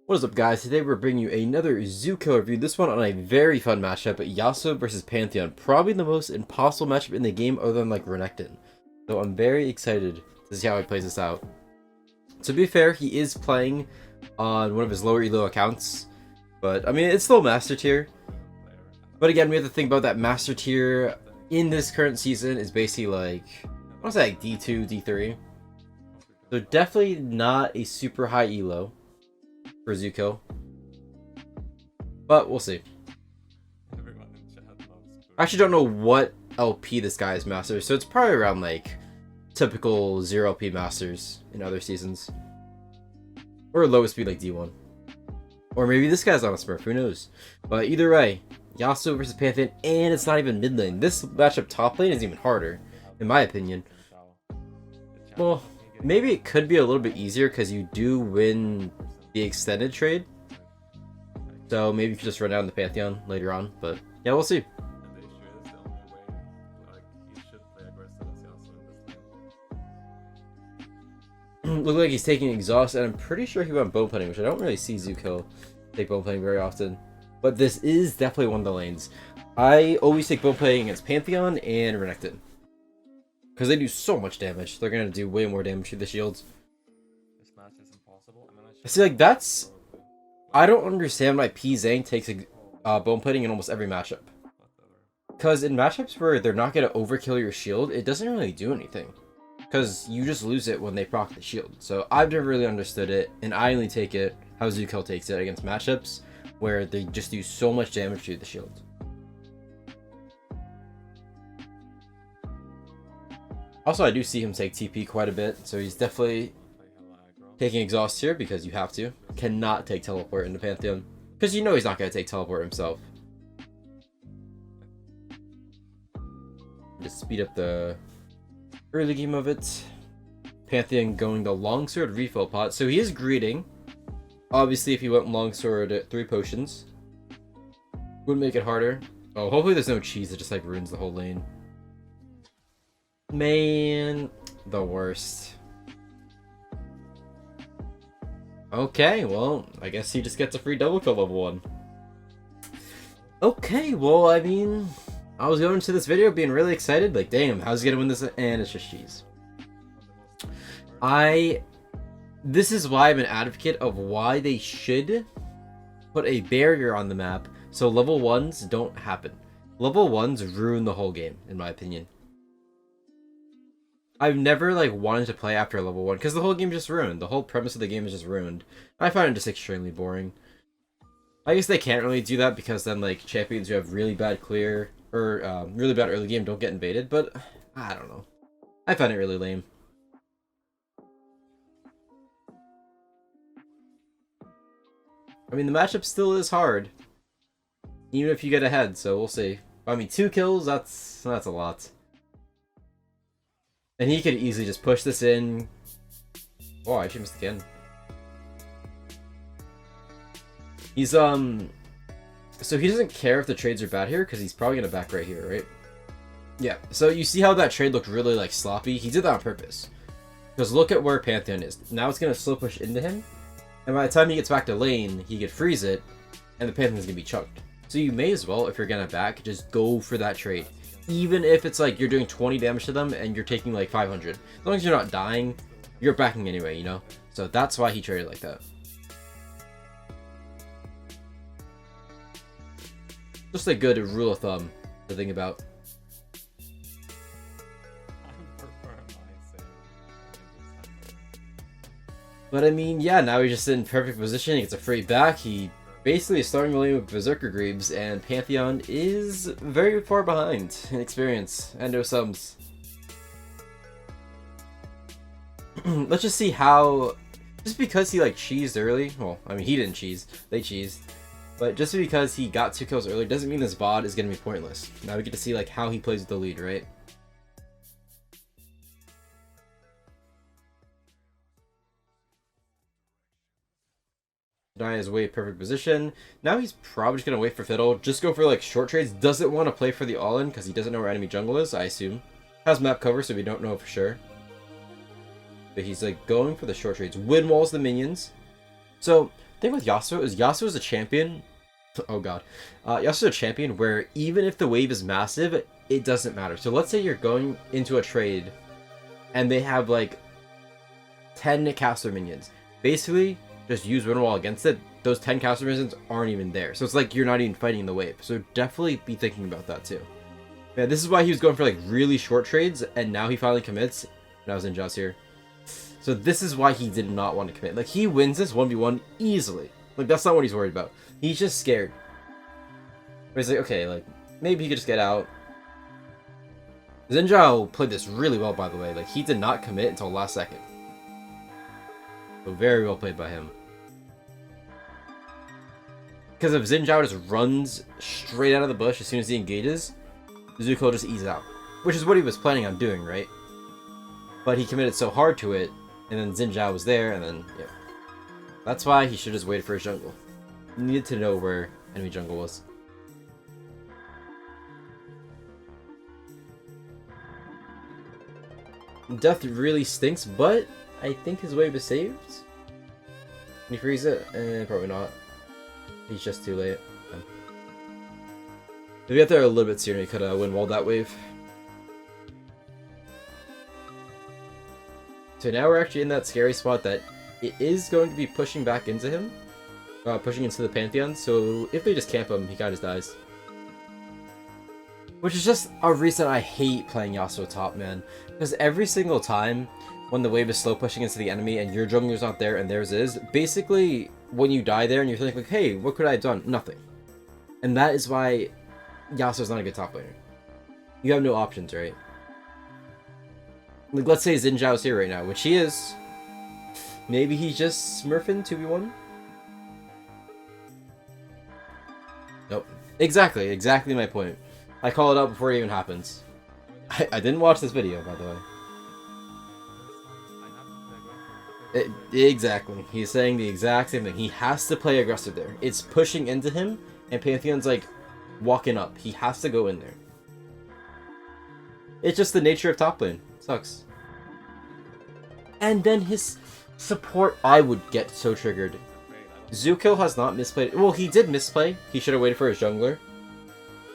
What is up, guys? Today we're bringing you another Dzukill review, this one on a very fun matchup, Yasuo versus Pantheon. Probably the most impossible matchup in the game other than like Renekton. So I'm very excited to see how he plays this out. To be fair, he is playing on one of his lower elo accounts, but I mean, it's still Master Tier. But again, we have to think about that Master Tier in this current season is basically like, I want to say like D2, D3. So definitely not a super high elo for Dzukill, but we'll see. I actually don't know what LP this guy is master, so it's probably around like typical 0 LP masters in other seasons, or lowest speed like D1, or maybe this guy's on a smurf, who knows. But either way, Yasuo versus Pantheon, and it's not even mid lane. This matchup top lane is even harder, in my opinion. Well, maybe it could be a little bit easier because you do win the extended trade, so maybe you could just run down the Pantheon later on, but yeah, we'll see. Look like he's taking exhaust, and I'm pretty sure he went bone plating, which I don't really see Dzukill take bone plating very often, but this is definitely one of the lanes. I always take bone plating against Pantheon and Renekton because they do so much damage. They're gonna do way more damage to the shields. I see, like, that's... I don't understand why Zhang takes bone plating in almost every matchup. Because in matchups where they're not going to overkill your shield, it doesn't really do anything. Because you just lose it when they proc the shield. So I've never really understood it, and I only take it how Dzukill takes it against matchups where they just do so much damage to the shield. Also, I do see him take TP quite a bit, so he's definitely taking exhaust here because you have to. Cannot take teleport into Pantheon because you know he's not going to take teleport himself. Just speed up the early game of it. Pantheon going the longsword refill pot, so he is greeting. Obviously, if he went longsword at 3 potions, would make it harder. Oh, hopefully there's no cheese that just like ruins the whole lane. Man, the worst. Okay, well, I guess he just gets a free double kill level 1. Okay, well, I mean, I was going into this video being really excited, like, damn, how's he gonna win this? And it's just cheese. This is why I'm an advocate of why they should put a barrier on the map so level 1s don't happen. Level 1s ruin the whole game, in my opinion. I've never like wanted to play after level 1 because the whole game is just ruined. The whole premise of the game is just ruined. I find it just extremely boring. I guess they can't really do that because then like champions who have really bad clear or really bad early game don't get invaded, but I don't know. I find it really lame. I mean, the matchup still is hard, even if you get ahead, so we'll see. I mean, 2 kills, that's a lot. And he could easily just push this in. Oh, I actually missed again. He's, so he doesn't care if the trades are bad here, because he's probably going to back right here, right? Yeah, so you see how that trade looked really, like, sloppy? He did that on purpose. Because look at where Pantheon is. Now it's going to slow push into him, and by the time he gets back to lane, he could freeze it, and the Pantheon's going to be chunked. So you may as well, if you're going to back, just go for that trade. Even if it's like you're doing 20 damage to them and you're taking like 500. As long as you're not dying, you're backing anyway, you know? So that's why he traded like that. Just a good rule of thumb to think about. But I mean, yeah, now he's just in perfect position. He gets a free back. He basically is starting the lane with Berserker Greaves, and Pantheon is very far behind in experience and no subs. Let's just see how... Just because he like cheesed early, well, I mean he didn't cheese, they cheesed. But just because he got 2 kills early doesn't mean this VOD is going to be pointless. Now we get to see like how he plays with the lead, right? Deny his way perfect position. Now he's probably just going to wait for Fiddle. Just go for like short trades. Doesn't want to play for the all-in because he doesn't know where enemy jungle is, I assume. Has map cover, so we don't know for sure. But he's like going for the short trades. Win walls the minions. So thing with Yasuo is Yasuo's a champion. Oh god. Yasuo's a champion where even if the wave is massive, it doesn't matter. So let's say you're going into a trade and they have like 10 caster minions. Basically, just use Wind Wall against it. Those 10 caster minions aren't even there. So it's like you're not even fighting the wave. So definitely be thinking about that too. Yeah, this is why he was going for like really short trades and now he finally commits. Now Zinjao's here. So this is why he did not want to commit. Like he wins this 1v1 easily. Like that's not what he's worried about. He's just scared. But he's like, okay, like maybe he could just get out. Zinjao played this really well, by the way. Like he did not commit until last second. So very well played by him. Because if Zinjao just runs straight out of the bush as soon as he engages, Dzukill just eases out. Which is what he was planning on doing, right? But he committed so hard to it, and then Zinjao was there, and then, yeah. That's why he should have just waited for his jungle. He needed to know where enemy jungle was. Death really stinks, but I think his wave is saved. Can he freeze it? Probably not. He's just too late. If he got there a little bit sooner, he could have wind walled that wave. So now we're actually in that scary spot that it is going to be pushing back into him. Pushing into the Pantheon, so if they just camp him, he kind of dies. Which is just a reason I hate playing Yasuo top, man. Because every single time when the wave is slow pushing into the enemy and your jungler's not there and theirs is, basically when you die there and you're thinking like, hey, what could I have done? Nothing. And that is why Yasuo's not a good top laner. You have no options, right? Like, let's say Zinjao's here right now, which he is. Maybe he's just smurfing 2v1? Nope. Exactly my point. I call it out before it even happens. I didn't watch this video, by the way. Exactly. He's saying the exact same thing. He has to play aggressive there. It's pushing into him, and Pantheon's like walking up. He has to go in there. It's just the nature of top lane. Sucks. And then his support, I would get so triggered. Dzukill has not misplayed. Well, he did misplay. He should have waited for his jungler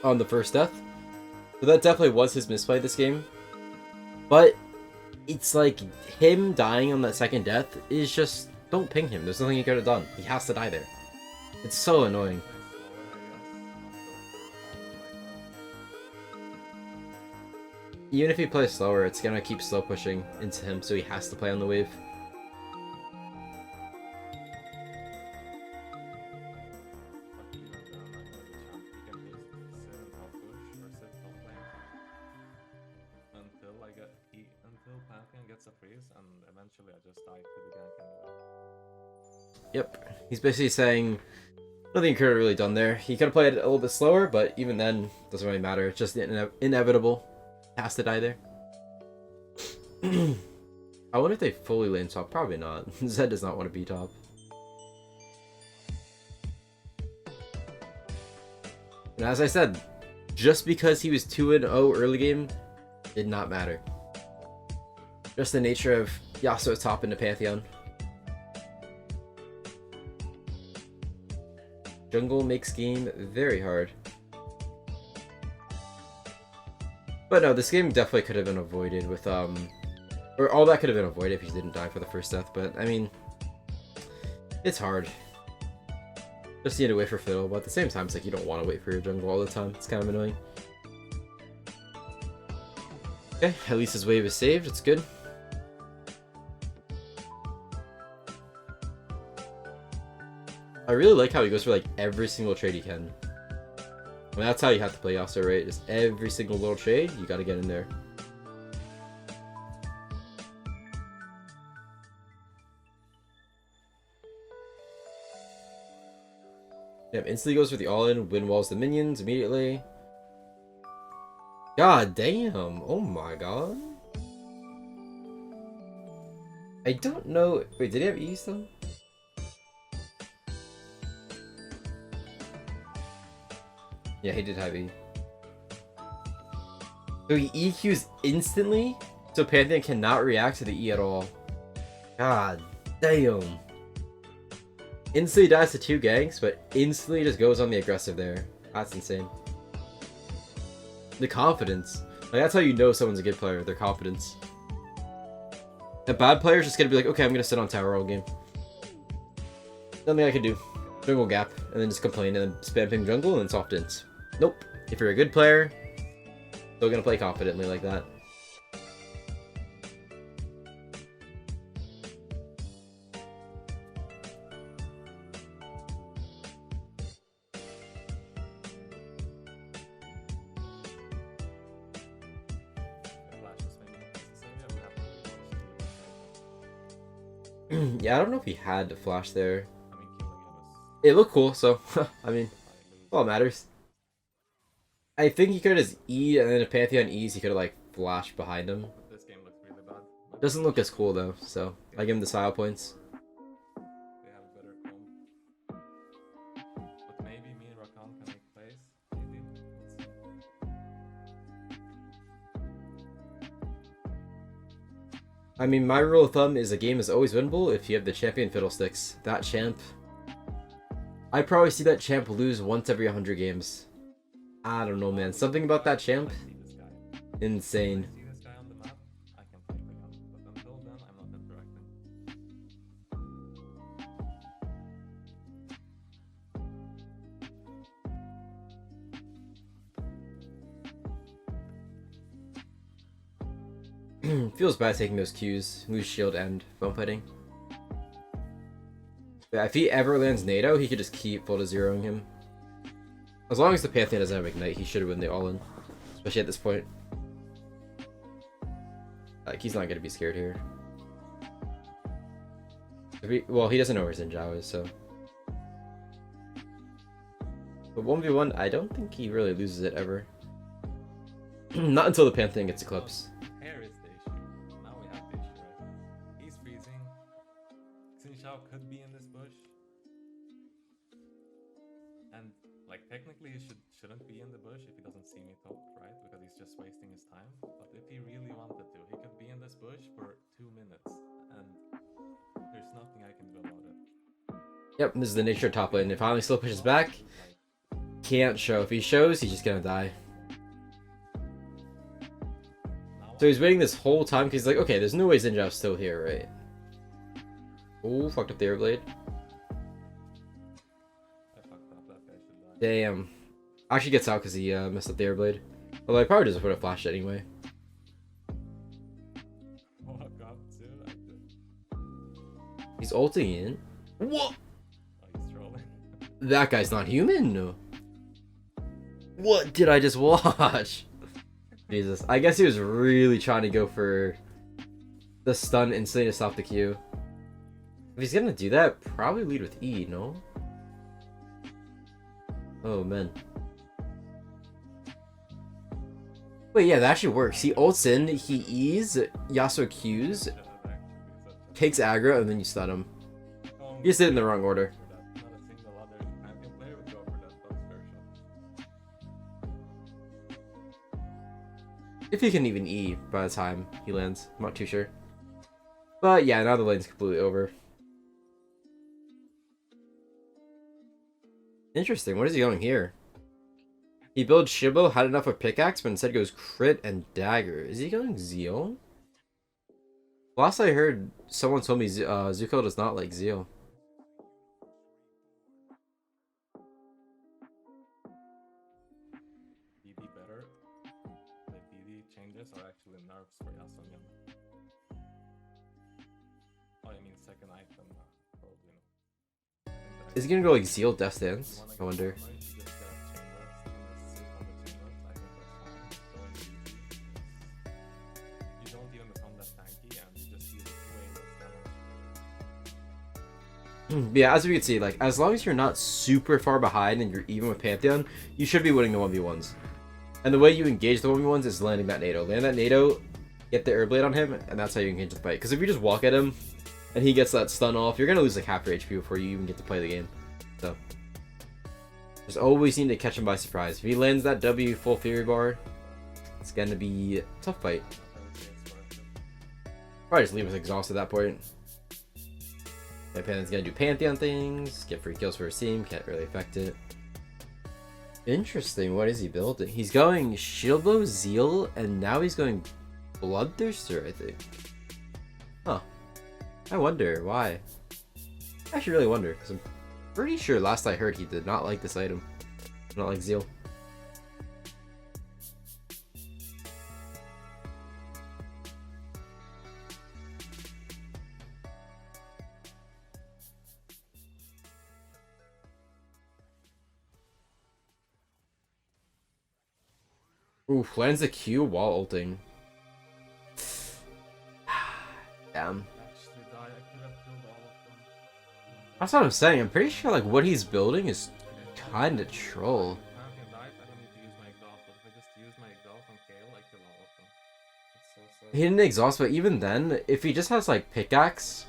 on the first death. So that definitely was his misplay this game. But it's like him dying on that second death is just, don't ping him. There's nothing he could have done. He has to die there. It's so annoying. Even if he plays slower, it's gonna keep slow pushing into him, so he has to play on the wave. Until Pantheon gets a freeze, and eventually I just die to the gank anyway. Yep, he's basically saying nothing he could have really done there. He could have played a little bit slower, but even then, doesn't really matter. It's just inevitable. Has to die there. I wonder if they fully lane top. Probably not. Zed does not want to be top. And as I said, just because he was 2-0 early game did not matter. Just the nature of Yasuo top into Pantheon. Jungle makes game very hard. But no, this game definitely could have been avoided with, or all that could have been avoided if he didn't die for the first death, but, I mean, it's hard. Just need to wait for Fiddle, but at the same time, it's like you don't want to wait for your jungle all the time. It's kind of annoying. Okay, at least his wave is saved. It's good. I really like how he goes for, like, every single trade he can. I mean, that's how you have to play Yasuo, right? Just every single little trade, you gotta get in there. Yep, instantly goes for the all-in, wind walls the minions immediately. God damn! Oh my god. I don't know. Wait, did he have E's though? Yeah, he did have E. So he EQs instantly, so Pantheon cannot react to the E at all. God damn. Instantly dies to 2 ganks, but instantly just goes on the aggressive there. That's insane. The confidence. Like, that's how you know someone's a good player, their confidence. A bad player is just gonna be like, okay, I'm gonna sit on tower all game. Nothing I can do. Jungle gap, and then just complain, and then spam ping jungle, and then soft ints. Nope. If you're a good player, still gonna play confidently like that. Yeah, I don't know if he had to flash there. It looked cool, so I mean, all that matters. I think he could have just E'd, and then if Pantheon E's, he could have like flashed behind him. This game looks really bad. Doesn't look as cool though, so I give him the style points. They have a better comp. But maybe me and Rakan can make plays. Maybe. I mean, my rule of thumb is a game is always winnable if you have the champion fiddlesticks. That champ, I probably see that champ lose once every 100 games. I don't know, man. Something about that champ, insane. See this guy on the map, I can play the gun. But until then, I'm not interacting. Feels bad taking those Qs, lose shield and phone fighting. Yeah, if he ever lands NATO, he could just keep full to zeroing him. As long as the Pantheon doesn't have Ignite, he should win the all-in. Especially at this point. Like, he's not gonna be scared here. Well, he doesn't know where Xin Zhao is, so. But 1v1, I don't think he really loses it ever. Not until the Pantheon gets Eclipse. Here is the issue. Now we have the issue, right? He's freezing. Xin Zhao could be in this bush. And, like, technically he shouldn't be in the bush if he doesn't see me top, right? Because he's just wasting his time. But if he really wanted to, he could be in this bush for 2 minutes. And there's nothing I can do about it. Yep, this is the nature of top lane. If Vaank still pushes back, can't show. If he shows, he's just gonna die. So he's waiting this whole time because he's like, okay, there's no way Xin Zhao's still here, right? Oh, fucked up the Airblade. I fucked up, that guy should die. Damn. Actually gets out because he messed up the Airblade. Although I probably just would have flashed anyway. Fuck up too, I did. He's ulting in. What? Oh, he's trolling. That guy's not human. No. What did I just watch? Jesus. I guess he was really trying to go for the stun instantly to stop the Q. If he's gonna do that, probably lead with E, no? Oh, man. Wait, yeah, that actually works. He ults in, he E's, Yasuo Qs, Should have actually been such takes aggro, and then you stun him. a... Oh, You just did it in the wrong order. not a single other champion player would go for that first version. If he can even E by the time he lands. I'm not too sure. But yeah, now the lane's completely over. Interesting, what is he going here? He builds Shibo, had enough of pickaxe, but instead goes crit and dagger. Is he going Zeal? Last I heard, someone told me Dzukill does not like Zeal. DD better. The DD changes are actually nerfs for Yasuo and Yone. Oh, I mean second item, probably not. Is he gonna go like Zeal Death Dance? I wonder. You don't even become that tanky and you just use way less damage. Yeah, as we can see, like, as long as you're not super far behind and you're even with Pantheon, you should be winning the 1v1s. And the way you engage the 1v1s is landing that NATO. Land that NATO, get the Airblade on him, and that's how you engage the fight. Because if you just walk at him, and he gets that stun off, you're going to lose like half your HP before you even get to play the game. So, just always need to catch him by surprise. If he lands that W full Fury bar, it's going to be a tough fight. Probably just leave us exhausted at that point. My Pantheon's gonna do Pantheon things, get free kills for his team, can't really affect it. Interesting, what is he building? He's going Shieldbow, Zeal, and now he's going Bloodthirster, I think. Huh. I wonder why. I actually really wonder, because I'm pretty sure last I heard he did not like this item. Not like Zeal. Oof, lands the Q while ulting. Damn. Actually die. I could have killed all of them. That's what I'm saying. I'm pretty sure like what he's building is kinda troll. Pantheon died, I don't need to use my exhaust, but if I just use my exhaust on Kale, I kill all of them. It's so sad. He didn't exhaust, but even then, if he just has like pickaxe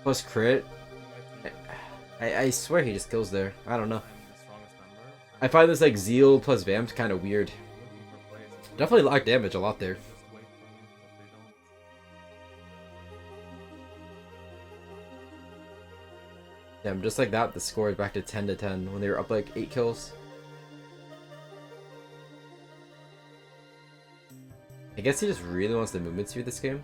plus crit, I swear he just kills there. I don't know. I'm the strongest member. I find this like Zeal plus Vamp kind of weird. Looking for plays. Definitely lack damage a lot there. Just wait for me, but they don't. Damn, just like that, the score is back to 10-10 when they were up like 8 kills. I guess he just really wants the movement speed this game.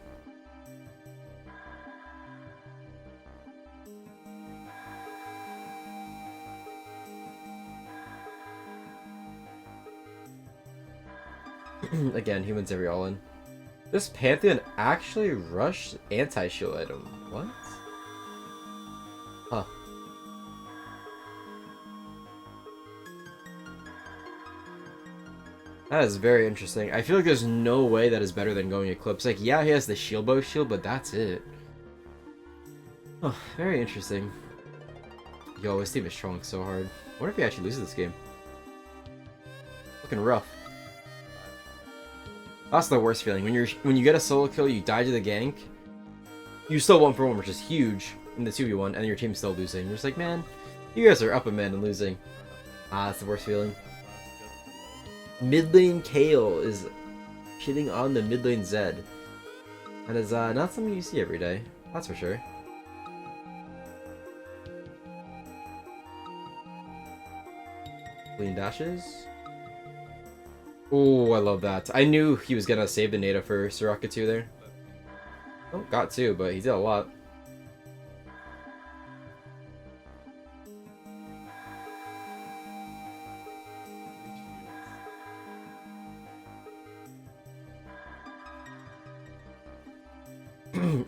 Again, he wins every all-in. This Pantheon actually rushed anti-shield item. What? Huh. That is very interesting. I feel like there's no way that is better than going Eclipse. Like, yeah, he has the shield bow shield, but that's it. Oh, very interesting. Yo, his team is trolling so hard. What if he actually loses this game? Looking rough. That's the worst feeling. When you get a solo kill, you die to the gank. You still 1-for-1, which is huge in the 2v1, and your team's still losing. You're just like, man, you guys are up a man and losing. Ah, that's the worst feeling. Mid lane Kale is shitting on the mid lane Zed. That is not something you see every day. That's for sure. Clean dashes. Oh, I love that. I knew he was gonna save the Nada for Soraka 2 there. Oh, got 2, but he did a lot.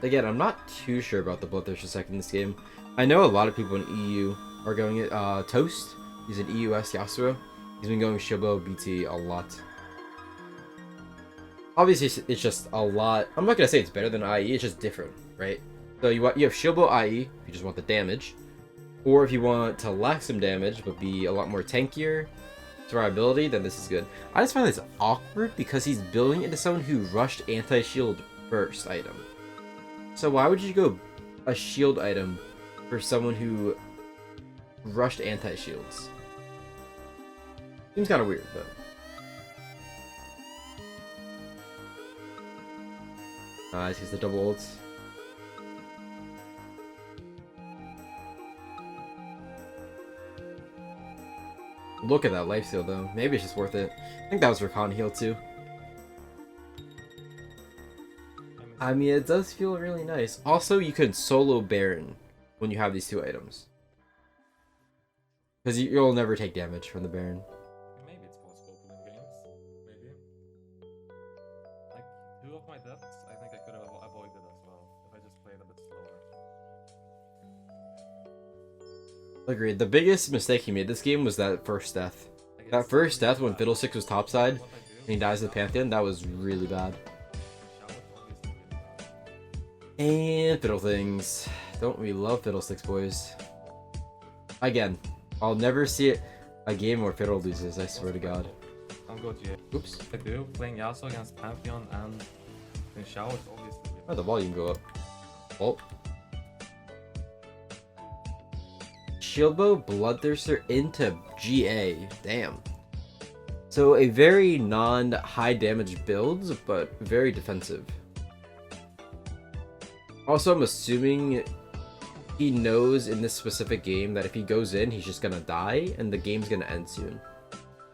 Again, I'm not too sure about the Bloodthirster sec in this game. I know a lot of people in EU are going it. Toast, he's an EUS Yasuo. He's been going Shibo BT a lot. Obviously, it's just a lot. I'm not gonna say it's better than IE. It's just different, right? So you have Shibo IE if you just want the damage, or if you want to lack some damage but be a lot more tankier, survivability, then this is good. I just find this awkward because he's building into someone who rushed anti-shield first item. So why would you go a shield item for someone who rushed anti-shields? Seems kind of weird, but. Nice, he's the double ults. Look at that lifesteal though. Maybe it's just worth it. I think that was for con heal too. I mean, it does feel really nice. Also, you can solo Baron when you have these 2 items. Because you'll never take damage from the Baron. Maybe it's possible to win games. Maybe. Like, 2 of my deaths, I think I could have avoided as well if I just played a bit slower. Agreed. The biggest mistake he made this game was that first death. That first death when Fiddlesticks was topside and he dies to the Pantheon, that was really bad. And Fiddle Things. Don't we love Fiddlesticks, boys? Again, I'll never see it a game where Fiddle loses, I swear to God. I'm good, yeah. Oops. I do. Playing Yasuo against Pantheon and in Xiao is obviously. Oh, the volume go up. Oh. Shieldbow Bloodthirster into GA. Damn. So a very non-high damage build, but very defensive. Also, I'm assuming he knows in this specific game that if he goes in, he's just gonna die, and the game's gonna end soon.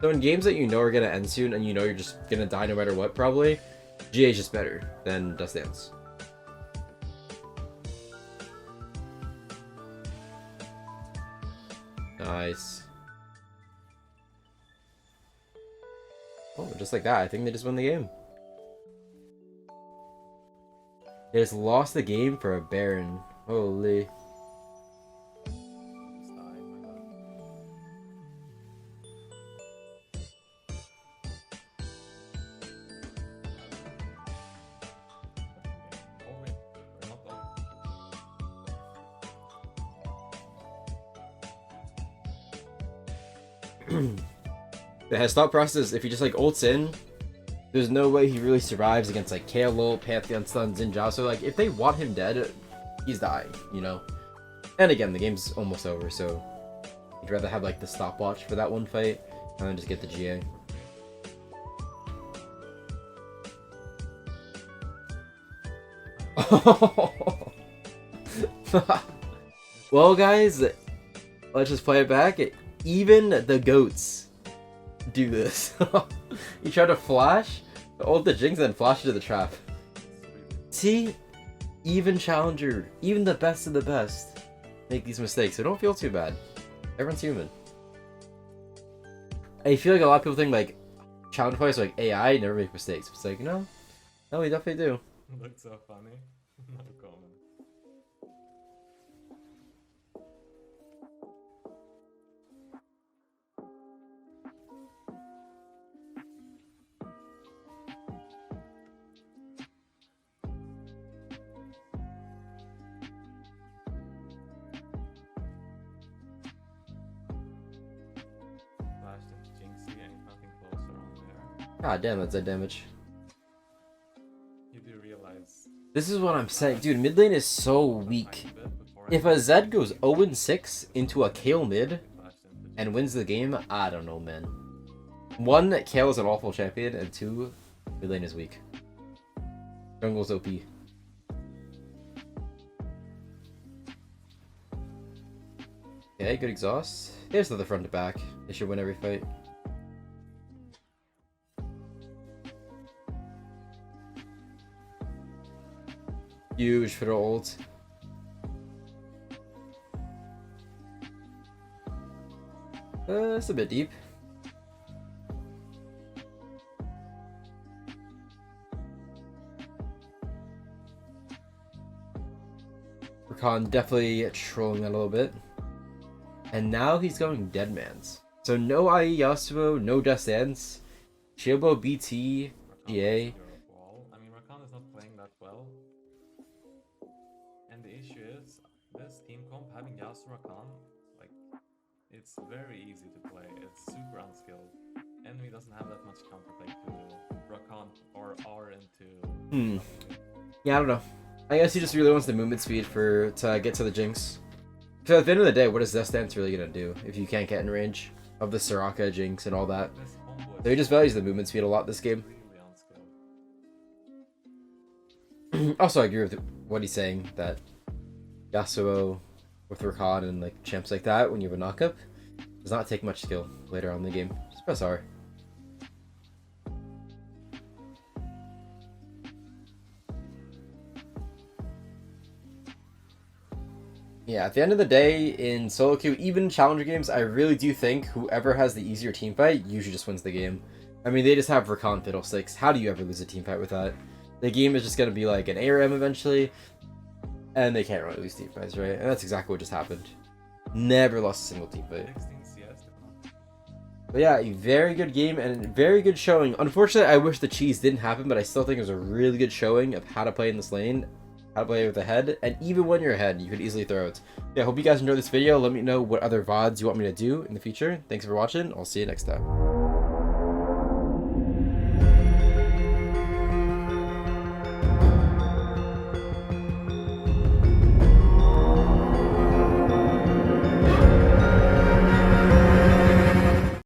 So in games that you know are gonna end soon, and you know you're just gonna die no matter what, probably, GA is just better than Just Dance. Nice. Oh, just like that, I think they just won the game. They just lost the game for a Baron. Holy. The thought process, if he just like ults in, there's no way he really survives against like KLO, Pantheon stuns, and Yasuo. Like if they want him dead, he's dying, you know? And again, the game's almost over, so I'd rather have like the stopwatch for that one fight and then just get the GA. Well guys, let's just play it back. Even the goats do this. You try to flash, ult the Jinx, and then flash into the trap. See? Even Challenger, even the best of the best, make these mistakes, so don't feel too bad. Everyone's human. I feel like a lot of people think like Challenger players are like AI never make mistakes. It's like, no, we definitely do. Looks so funny. No comment. God damn, that's dead damage. You do realize This is what I'm saying. Dude, mid lane is so weak. If a Zed goes 0-6 into a Kayle mid and wins the game, I don't know, man. 1, Kayle is an awful champion, and 2, mid lane is weak. Jungle's OP. Okay, good exhaust. Here's the front to back. They should win every fight. Huge for the ult. It's a bit deep. Rakan definitely trolling that a little bit. And now he's going Deadman's. So no IE Yasuo, no Just Dance. Shielbo, BT, GA. I mean, Rakan is not playing that well. And the issue is, this team comp having Yasuo Rakan, like, it's very easy to play. It's super unskilled. Enemy doesn't have that much counterplay to Rakan or R into. Yeah, I don't know. I guess he just really wants the movement speed to get to the Jinx. So at the end of the day, what is Just Dance really gonna do if you can't get in range of the Soraka, Jinx, and all that? So he just values the movement speed a lot this game. Also, I agree with what he's saying, that Yasuo with Rakan and like champs like that, when you have a knockup, does not take much skill later on in the game. Just press R. Yeah, at the end of the day, in solo queue, even challenger games, I really do think whoever has the easier team fight usually just wins the game. I mean, they just have Rakan Fiddlesticks. How do you ever lose a team fight with that? The game is just going to be like an ARM eventually, and they can't really lose team fights, right? And that's exactly what just happened. Never lost a single team fight. But yeah, a very good game and very good showing. Unfortunately, I wish the cheese didn't happen, but I still think it was a really good showing of how to play in this lane, how to play with the head, and even when you're ahead, you could easily throw it. Yeah, I hope you guys enjoyed this video. Let me know what other VODs you want me to do in the future. Thanks for watching. I'll see you next time.